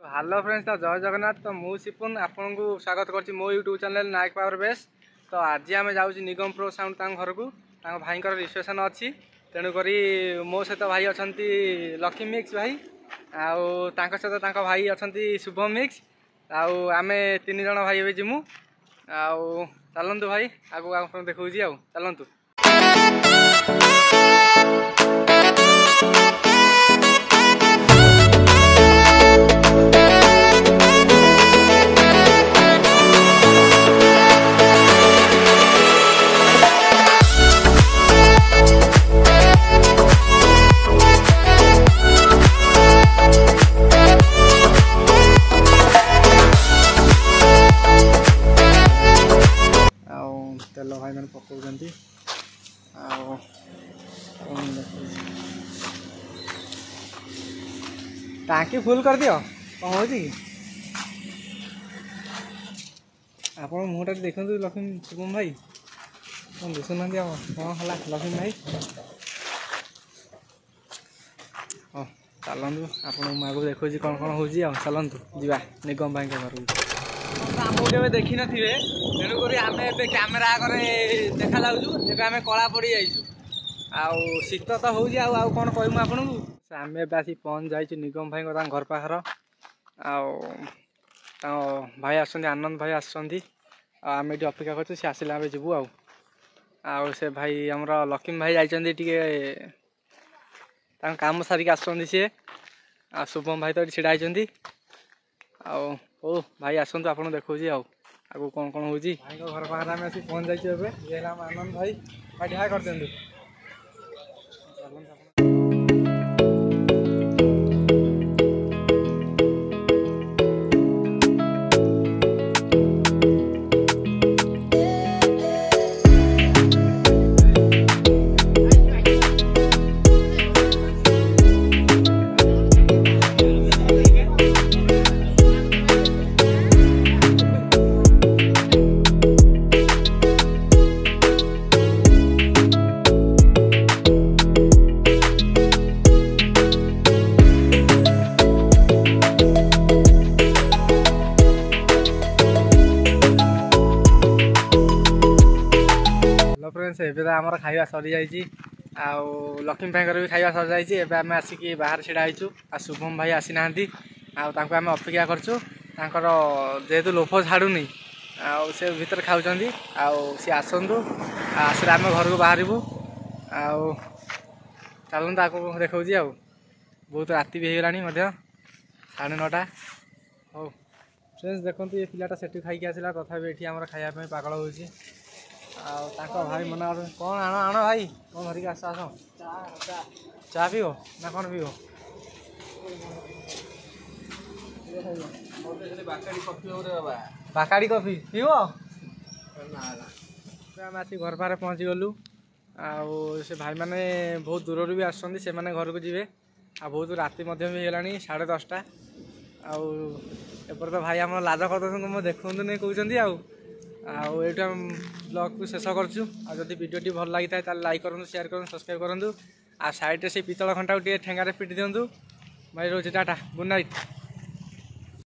Hello friends, तो जय जगन्नाथ। तो मु सिपुन आपन को स्वागत करछि मो यूट्यूब चैनल नायक पावर बेस। तो आज आम जाऊँ निगम प्रो साउंड घर को भाई रिसेप्शन अच्छी, तेणुक मो सहित भाई अच्छा लकी मिक्स भाई आउ सहित भाई अच्छा शुभम मिक्स आम तीन जन भाई ए जीमु चलतु भाई आगू आप देखा चलतु। तेल भाई मैंने पकाउं टाँकी फुल कर दियो कौन हो आप मुहटा देखते लक्ष्मी शुभम भाई कौन दिशुना कौन है लक्ष्मी भाई। हाँ चलतु आपको आगे देखो कौन कौन हो चलतु जा निगम भाई घर को आमको केवे देखी न थे तेणुक आम ए कैमेरा आगे देखा जगह आम कला पड़ी जाइए शीत तो हो कौन कहूँ आपन को आम आसी पहुँच जाइए निगम भाई घर पाखर भाई आनंद भाई आम ये अपेक्षा कर सी आसला जीवु से भाई आमर लक्ष्मी भाई जाइए काम सारिक सी शुभम भाई तो छिड़ा ओ भाई आसतु आप देखा आगू कौन कौन हो भाई घर पाखे आम आसी पहुँच जाइए ये आनंद भाई भाई ढा कर दिखाँ फ्रेंड्स एवं आमर खाଇବା सरी जाइए लक्ष्मी भाई भी खाଇବା सरी जाइए एवं आसिक बाहर छिड़ाईचु शुभम भाई आसी ना आम अपेक्षा करछु जेहेतु लोभ छाड़ूनी से भीतर खाऊँ सी आसतु आसले आम घर को बाहर चलता आपको देखा बहुत राति भी होगा 9:30। हो फ्रेंड्स देखो ये पिलाटा सेठी खाई आसला तथापि ये आम खायापी पागल हो भाई मन कौन आण आण भाई कौन धरिक आस चा पीब ना कौन पीब बाकाड़ी कॉफी पीब आम आसी घर पाखे पहुँची गलु से भाई मैंने बहुत दूर भी आसुँच से घर को जी बहुत राति भी होगा 10:30 एपर तो भाई आम लाज कर देखु नहीं कहते आठ ब्लॉग को शेष करूँ जदि वीडियो भल लगी था लाइक करूँ शेयर करूँ सब्सक्राइब करूँ आ साइड से पितल घंटा को ठेंगारे पिटी दिंतु भाई रोचे टाटा गुड नाइट।